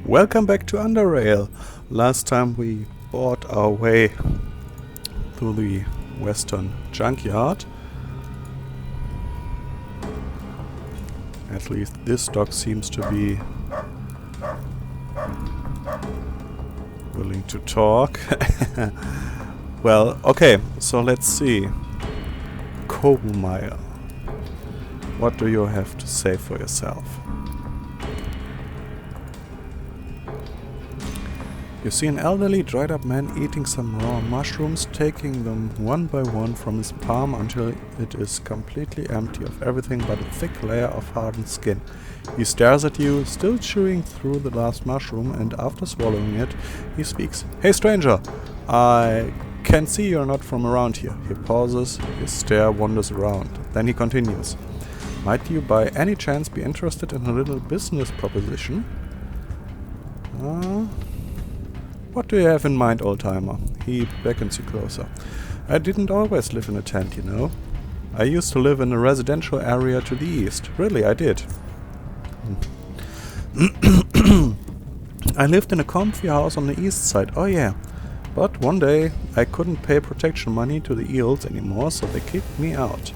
Welcome back to Underrail. Last time we bought our way through the western junkyard. At least this dog seems to be willing to talk. Well, okay, so let's see. Kohlmeier, what do you have to say for yourself? You see an elderly, dried-up man eating some raw mushrooms, taking them one by one from his palm until it is completely empty of everything but a thick layer of hardened skin. He stares at you, still chewing through the last mushroom, and after swallowing it, he speaks. "Hey stranger, I can see you're not from around here." He pauses, his stare wanders around. Then he continues. "Might you by any chance be interested in a little business proposition?" What do you have in mind, old-timer? He beckons you closer. "I didn't always live in a tent, you know. I used to live in a residential area to the east. Really, I did. I lived in a comfy house on the east side, oh yeah. But one day, I couldn't pay protection money to the eels anymore, so they kicked me out.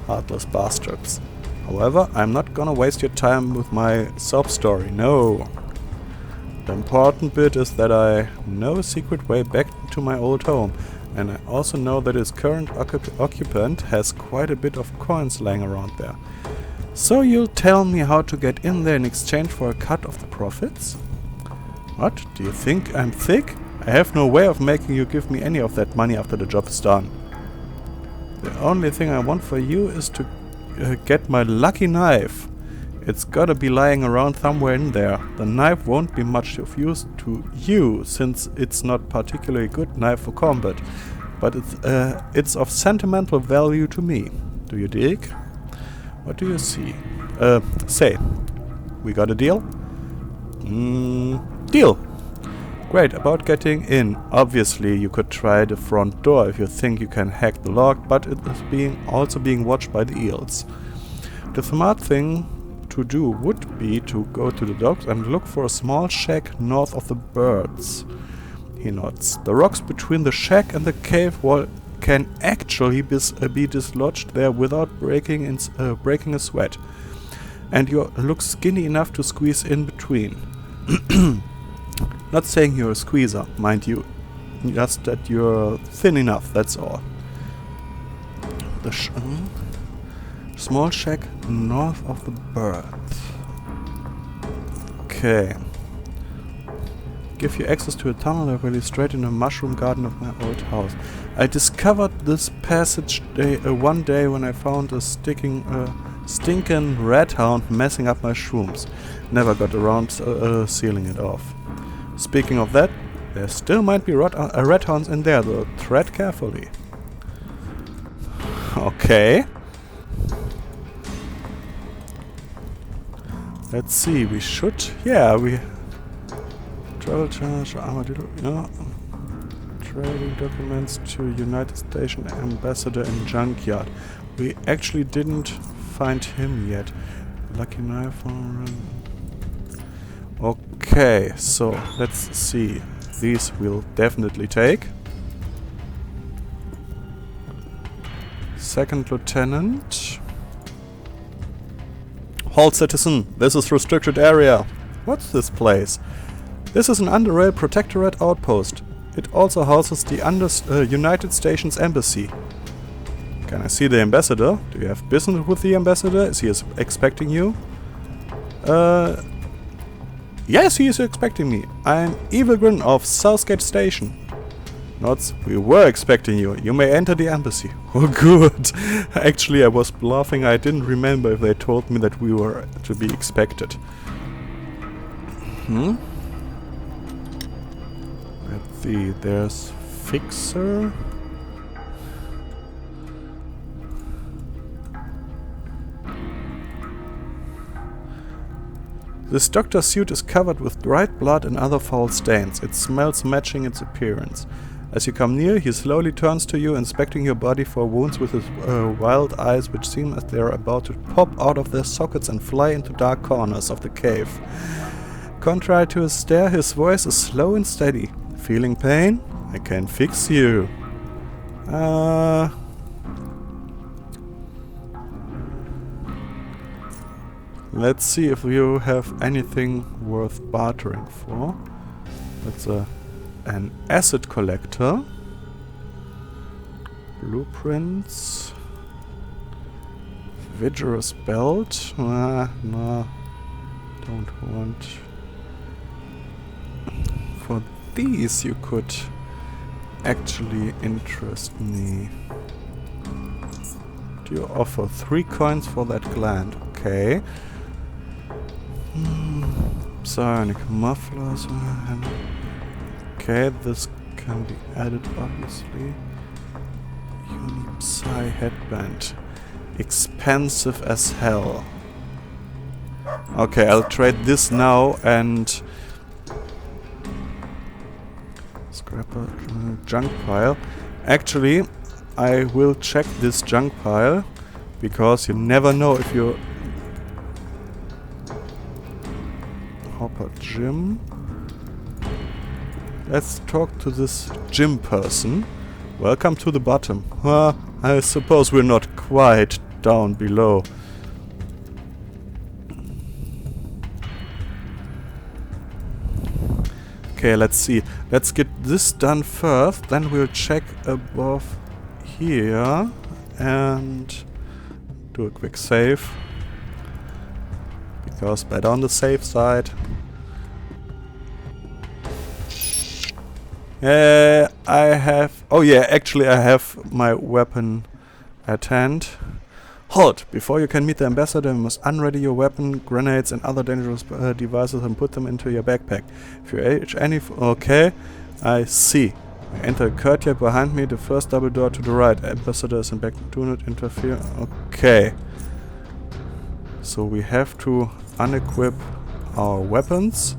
Heartless bastards. However, I'm not gonna waste your time with my sob story, no. The important bit is that I know a secret way back to my old home, and I also know that its current occupant has quite a bit of coins lying around there. So you'll tell me how to get in there in exchange for a cut of the profits? What? Do you think I'm thick? I have no way of making you give me any of that money after the job is done. The only thing I want for you is to get my lucky knife. It's gotta be lying around somewhere in there. The knife won't be much of use to you, since it's not particularly good knife for combat. But it's of sentimental value to me. Do you dig? What do you see? Say. We got a deal? Deal! Great, about getting in. Obviously, you could try the front door if you think you can hack the lock, but it is also being watched by the eels. The smart thing to do would be to go to the docks and look for a small shack north of the birds. He nods. The rocks between the shack and the cave wall can actually be dislodged there without breaking a sweat. And you look skinny enough to squeeze in between. Not saying you're a squeezer, mind you. Just that you're thin enough, that's all. The small shack north of the birds. Okay. Give you access to a tunnel that will lead straight in the mushroom garden of my old house. I discovered this passage one day when I found a stinking rat hound messing up my shrooms. Never got around sealing it off. Speaking of that, there still might be rat hounds in there, though tread carefully. Okay. Let's see, we should... Yeah, we... Travel charge, armadillo... Yeah. Trading documents to United States ambassador in junkyard. We actually didn't find him yet. Lucky knife or... Okay, so let's see. These we'll definitely take. Second lieutenant... Halt, citizen! This is restricted area. What's this place? This is an Underrail Protectorate outpost. It also houses the United States Embassy. Can I see the ambassador? Do you have business with the ambassador? Is he expecting you? Yes, he is expecting me. I'm Evil Grin of Southgate Station. Nods, we were expecting you. You may enter the embassy. Oh, good. Actually, I was bluffing. I didn't remember if they told me that we were to be expected. Let's see. There's Fixer. This doctor's suit is covered with dried blood and other foul stains. It smells matching its appearance. As you come near, he slowly turns to you, inspecting your body for wounds with his wild eyes, which seem as they are about to pop out of their sockets and fly into dark corners of the cave. Contrary to his stare, his voice is slow and steady. Feeling pain? I can fix you. Let's see if you have anything worth bartering for. That's an acid collector. Blueprints. Vigorous belt. No. Don't want. For these you could actually interest me. Do you offer 3 coins for that gland? Okay. Psionic mufflers. Okay, this can be added obviously. Uni-Psi headband. Expensive as hell. Okay, I'll trade this now and scrap a junk pile. Actually, I will check this junk pile because you never know if you Hopper Gym. Let's talk to this gym person. Welcome to the bottom. I suppose we're not quite down below. Okay, let's see. Let's get this done first, then we'll check above here and do a quick save. Because better on the safe side. Actually I have my weapon at hand. Halt! Before you can meet the ambassador, you must unready your weapon, grenades and other dangerous devices and put them into your backpack. If you age any... Okay, I see. Enter the courtyard behind me, the first double door to the right. Ambassador is in back. Do not interfere. Okay. So we have to unequip our weapons,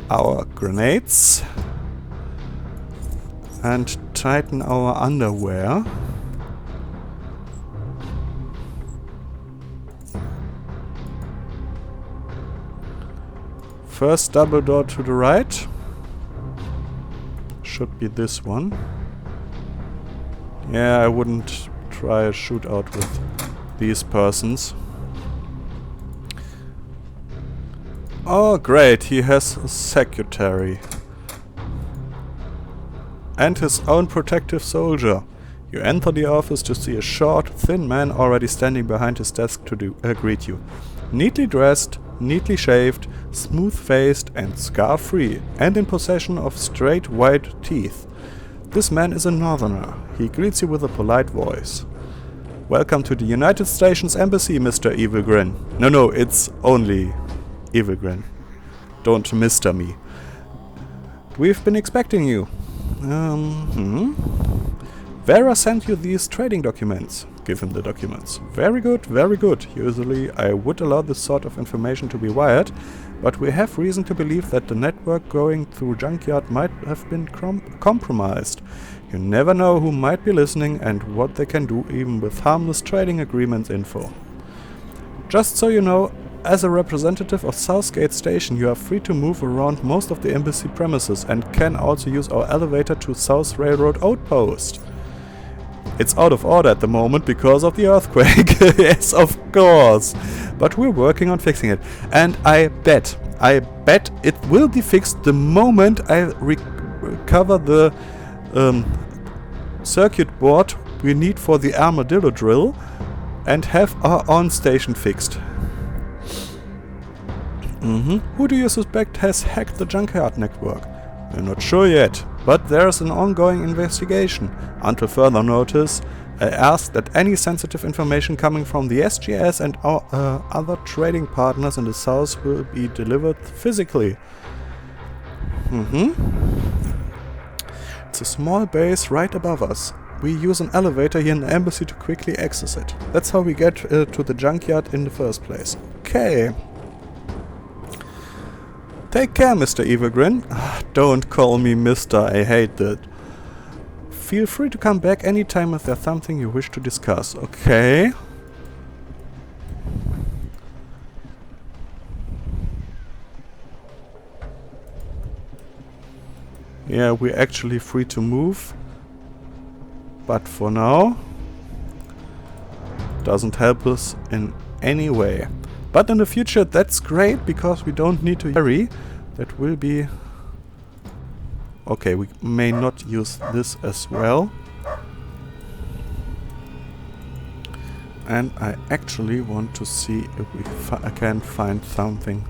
our grenades, and tighten our underwear. First double door to the right. Should be this one. Yeah, I wouldn't try a shootout with these persons. Oh great, he has a secretary. And his own protective soldier. You enter the office to see a short, thin man already standing behind his desk to greet you. Neatly dressed, neatly shaved, smooth-faced and scar-free, and in possession of straight white teeth. This man is a northerner. He greets you with a polite voice. Welcome to the United States Embassy, Mr. Evil Grin. No, it's only Evil Grin. Don't mister me. We've been expecting you. Vera sent you these trading documents. Give him the documents. Very good, very good. Usually I would allow this sort of information to be wired, but we have reason to believe that the network going through Junkyard might have been compromised. You never know who might be listening and what they can do even with harmless trading agreements info. Just so you know, as a representative of Southgate Station, you are free to move around most of the embassy premises and can also use our elevator to South Railroad Outpost. It's out of order at the moment because of the earthquake. Yes, of course. But we're working on fixing it. And I bet it will be fixed the moment I recover the circuit board we need for the armadillo drill and have our own station fixed. Who do you suspect has hacked the Junkyard network? We're not sure yet, but there's an ongoing investigation. Until further notice, I ask that any sensitive information coming from the SGS and our other trading partners in the south will be delivered physically. It's a small base right above us. We use an elevator here in the embassy to quickly access it. That's how we get to the Junkyard in the first place. Okay. Take care, Mr. Evergreen. Don't call me Mr. I hate that. Feel free to come back anytime if there's something you wish to discuss. Okay. Yeah, we're actually free to move. But for now, doesn't help us in any way. But in the future, that's great, because we don't need to carry. That will be... Okay, we may not use this as well. And I actually want to see if we can find something.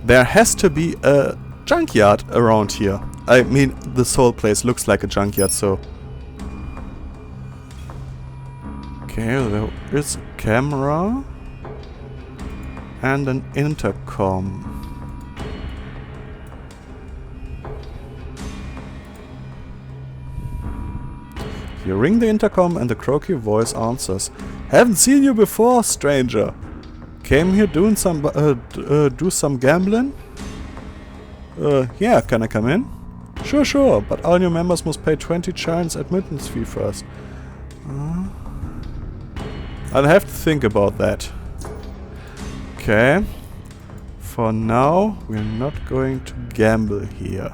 There has to be a junkyard around here. I mean, this whole place looks like a junkyard, so... Okay, there is a camera. And an intercom. You ring the intercom and the croaky voice answers. Haven't seen you before, stranger. Came here doing some do some gambling? Yeah, can I come in? Sure, but all new members must pay 20 chines admittance fee first. I'll have to think about that. Okay. For now, we're not going to gamble here.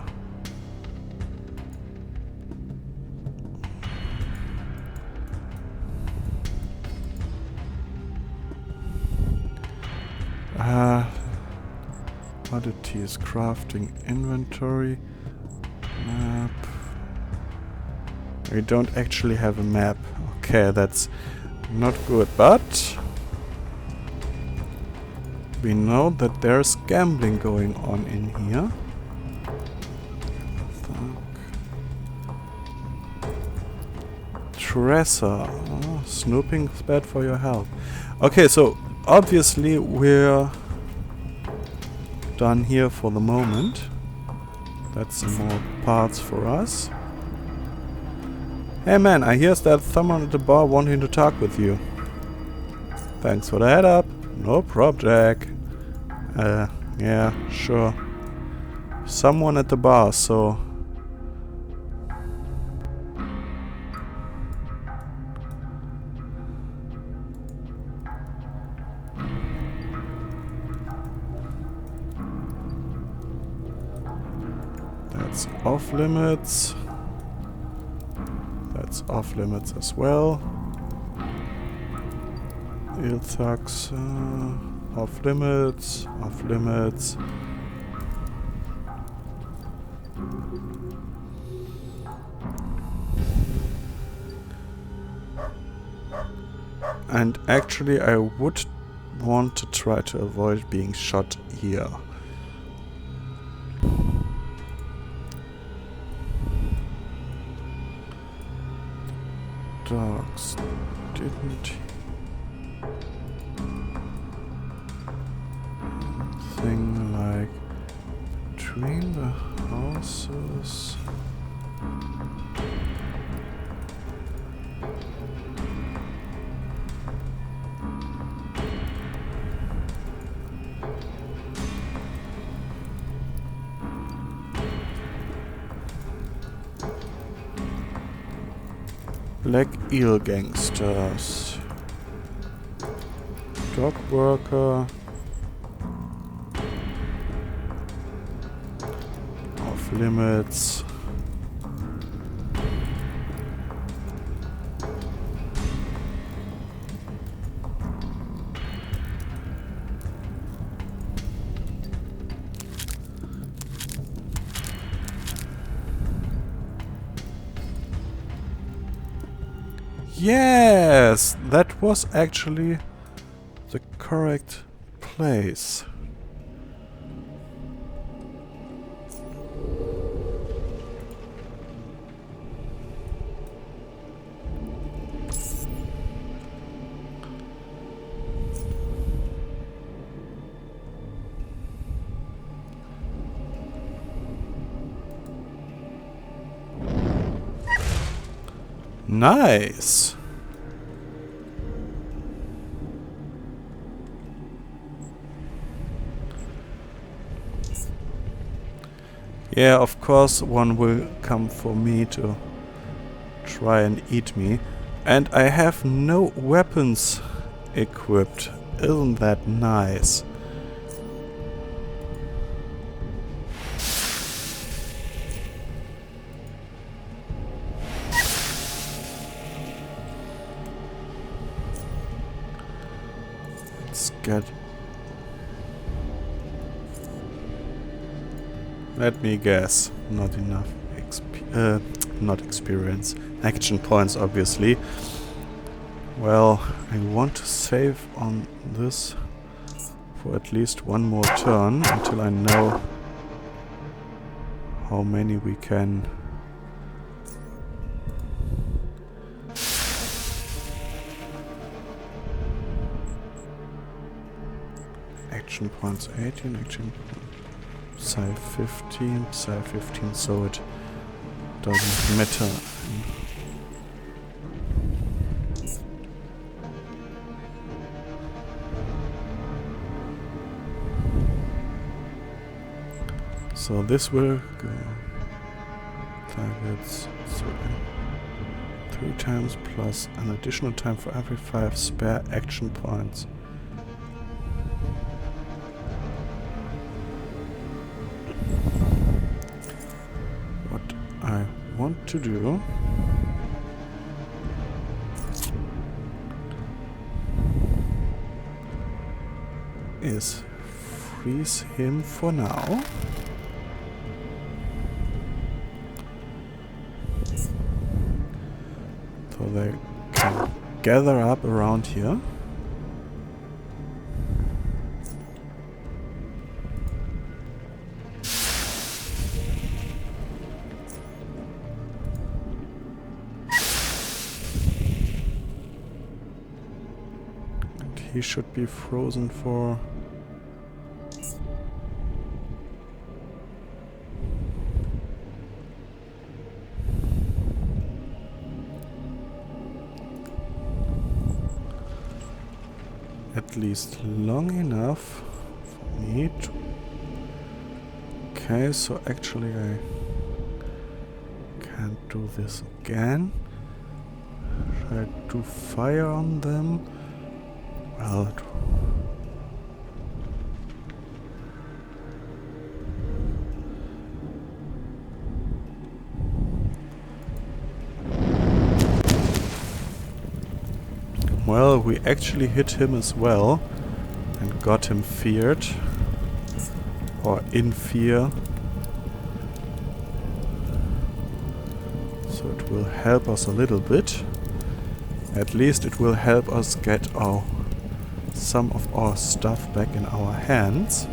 Oddities, crafting, inventory, map. We don't actually have a map. Okay, that's not good, but we know that there's gambling going on in here. Treasure. Oh, snooping is bad for your health. Okay, so obviously we're done here for the moment. That's some more parts for us. Hey man, I hear that someone at the bar wanting to talk with you. Thanks for the head up. No prob, Jack. Yeah, sure. Someone at the bar, so... That's off limits. That's off limits as well. Ilthax, off limits, off limits. And actually I would want to try to avoid being shot here. Dogs didn't thing like between the houses. Black Eel Gangsters. Dog Worker. Off limits. Yes, that was actually the correct place. Nice. Yeah, of course one will come for me to try and eat me. And I have no weapons equipped. Isn't that nice? get... Let me guess. Not enough not experience. Action points, obviously. Well, I want to save on this for at least one more turn until I know how many we can... Action points 18, action psi 15, psi 15, so it doesn't matter. So this will go targets 3 times plus an additional time for every 5 spare action points. What I want to do is freeze him for now. So they can gather up around here. And he should be frozen for... at least long enough for me to... Okay, so actually I can't do this again. Should I do fire on them? Well, well, we actually hit him as well and got him feared, or in fear. So it will help us a little bit. At least it will help us get some of our stuff back in our hands.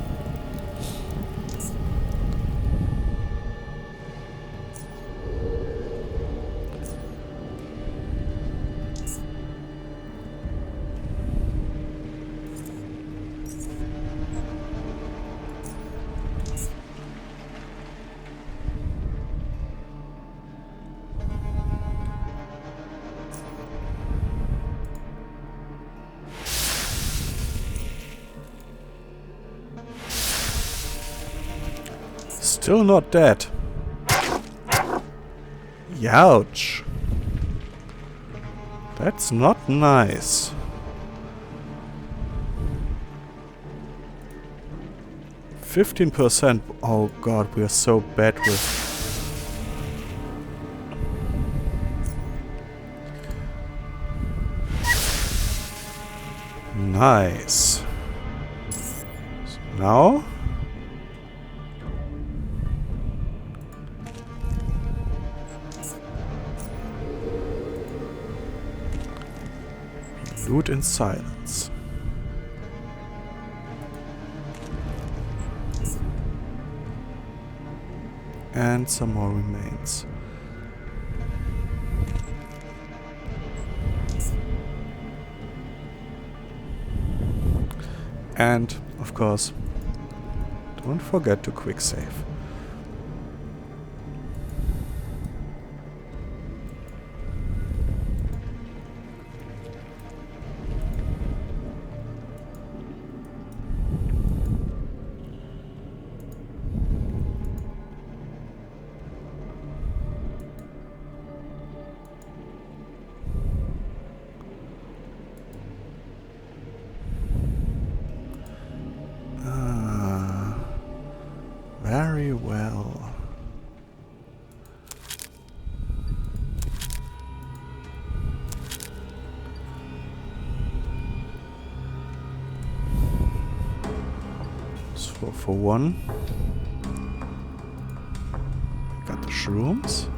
Still not dead. Youch. That's not nice. 15%. Oh god, we are so bad with... Nice. So now... loot in silence. And some more remains. And, of course, don't forget to quick save. For one. Got the shrooms.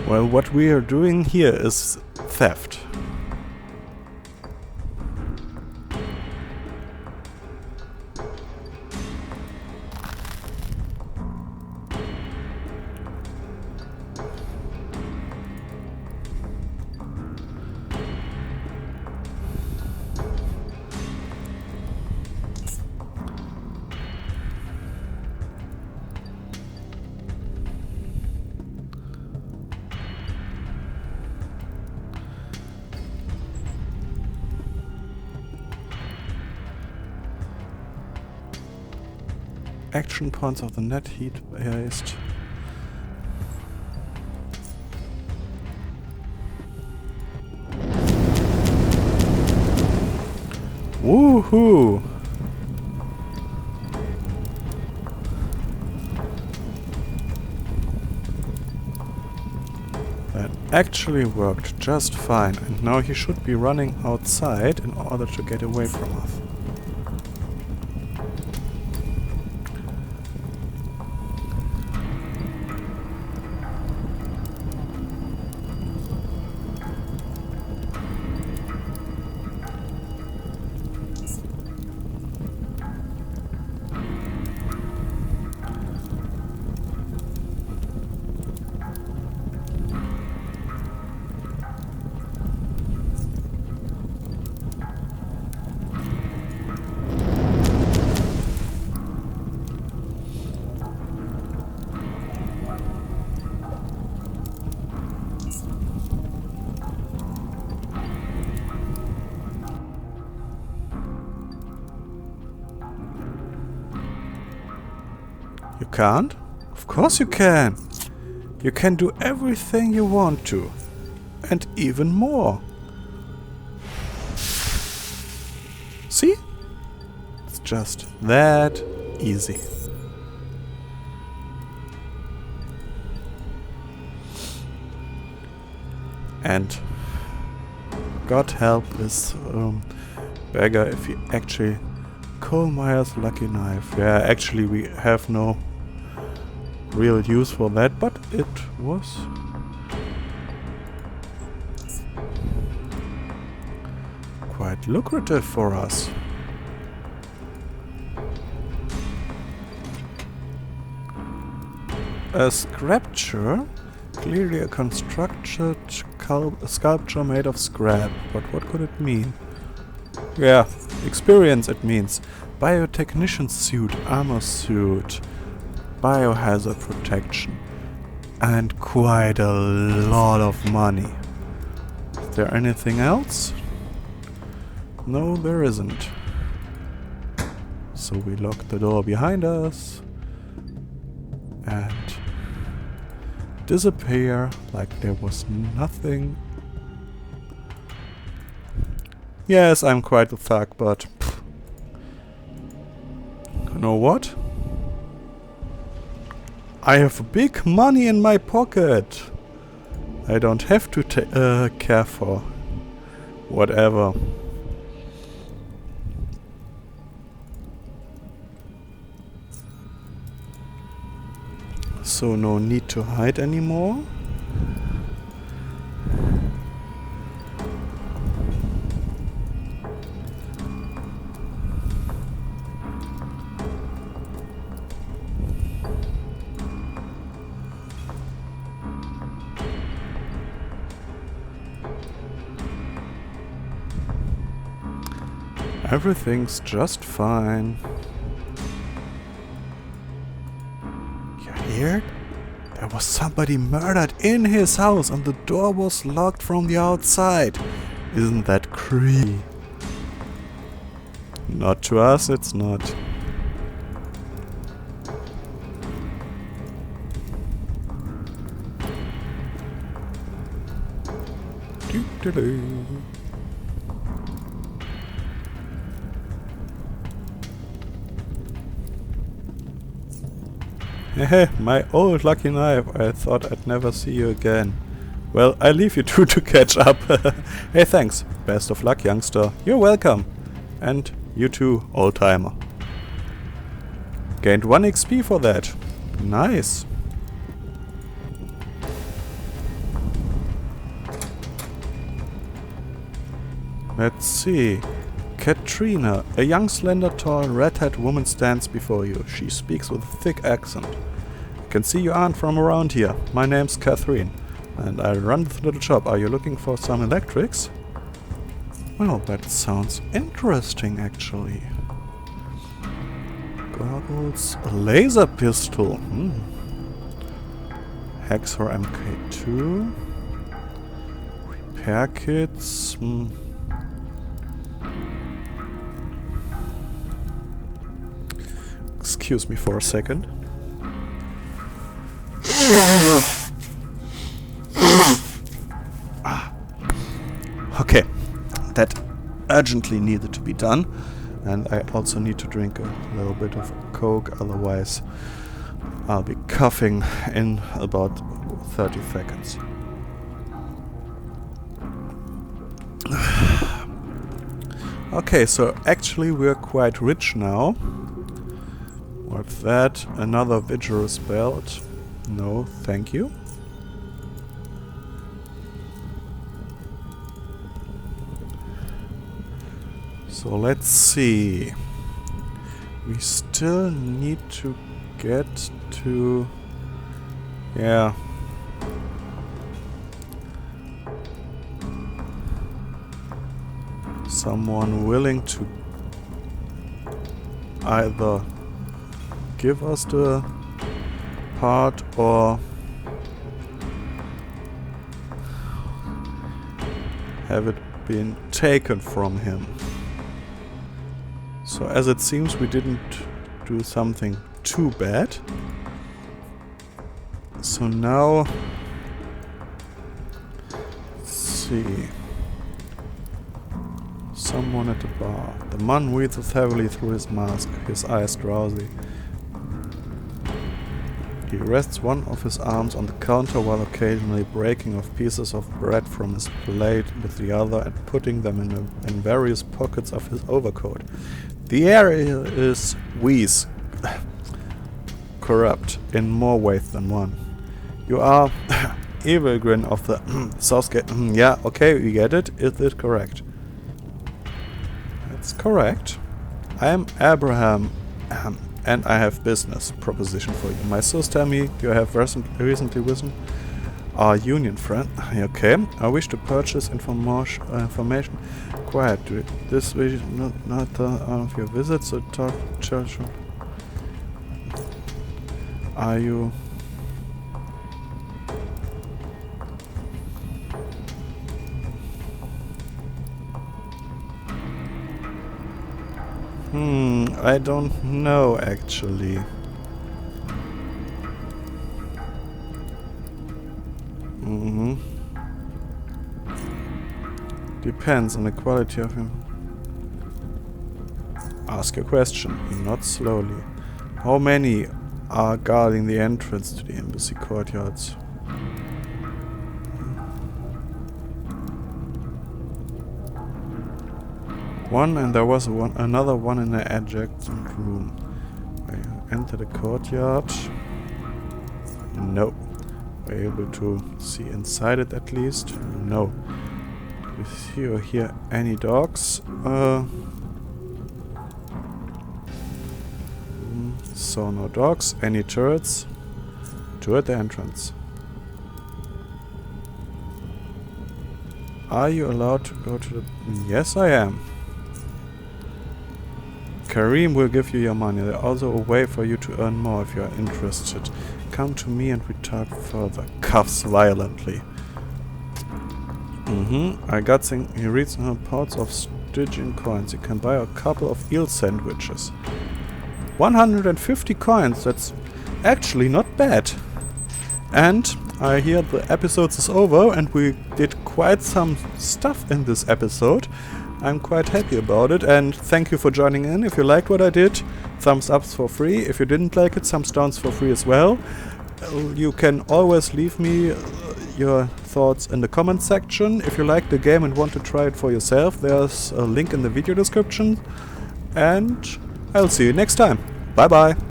Well, what we are doing here is theft. Action points of the net heat based. Woohoo! That actually worked just fine, and now he should be running outside in order to get away from us. You can't? Of course you can! You can do everything you want to. And even more. See? It's just that easy. And God help this beggar if he actually... Coal-Meyer's lucky knife. Yeah, actually we have no real use for that, but it was quite lucrative for us. A sculpture? Clearly a constructed sculpture made of scrap, but what could it mean? Yeah, experience it means. Biotechnician suit, armor suit, biohazard protection, and quite a lot of money. Is there anything else? No, there isn't. So we lock the door behind us and disappear like there was nothing. Yes, I'm quite a thug, but you know what? I have big money in my pocket. I don't have to care for whatever. So no need to hide anymore. Everything's just fine. You hear? There was somebody murdered in his house and the door was locked from the outside. Isn't that creepy? Not to us, it's not. Doo-doo-doo. Hey, my old lucky knife. I thought I'd never see you again. Well, I leave you two to catch up. Hey, thanks. Best of luck, youngster. You're welcome. And you too, old-timer. Gained 1 XP for that. Nice. Let's see. Katrina, a young, slender, tall, red-haired woman stands before you. She speaks with a thick accent. I can see you aren't from around here. My name's Catherine, and I run this little shop. Are you looking for some electrics? Well, that sounds interesting, actually. Goggles, a laser pistol. Hexor MK2. Repair kits. Excuse me for a second. Okay, that urgently needed to be done, and I also need to drink a little bit of Coke, otherwise I'll be coughing in about 30 seconds. Okay, so actually we're quite rich now. What's that? Another vigorous belt? No, thank you. So let's see. We still need to get to... yeah. Someone willing to either give us the part or have it been taken from him. So as it seems we didn't do something too bad. So now let's see. Someone at the bar. The man breathes heavily through his mask, his eyes drowsy. He rests one of his arms on the counter while occasionally breaking off pieces of bread from his plate with the other and putting them in various pockets of his overcoat. The area is wheeze corrupt in more ways than one. You are evil grin of the Southgate. Yeah, okay, we get it. Is it correct? That's correct. I am Abraham, and I have business proposition for you. My source tell me you have recently risen our union friend. Okay, I wish to purchase information. Quiet. This is not of your visit, so talk church. Are you? I don't know actually. Depends on the quality of him. Ask a question, not slowly. How many are guarding the entrance to the embassy courtyards? One, and there was another one in the adjacent room. Were you enter the courtyard? No. Were you able to see inside it at least? No. Do you see or hear any dogs? So no dogs. Any turrets? Two at the entrance. Are you allowed to go to the... Yes, I am. Kareem will give you your money. There's also a way for you to earn more if you are interested. Come to me and we talk further. Cuffs violently. I got some... He reads reports of Stygian coins. You can buy a couple of eel sandwiches. 150 coins. That's actually not bad. And I hear the episode is over and we did quite some stuff in this episode. I'm quite happy about it, and thank you for joining in. If you liked what I did, thumbs ups for free. If you didn't like it, thumbs downs for free as well. You can always leave me your thoughts in the comment section. If you like the game and want to try it for yourself, there's a link in the video description. And I'll see you next time. Bye bye.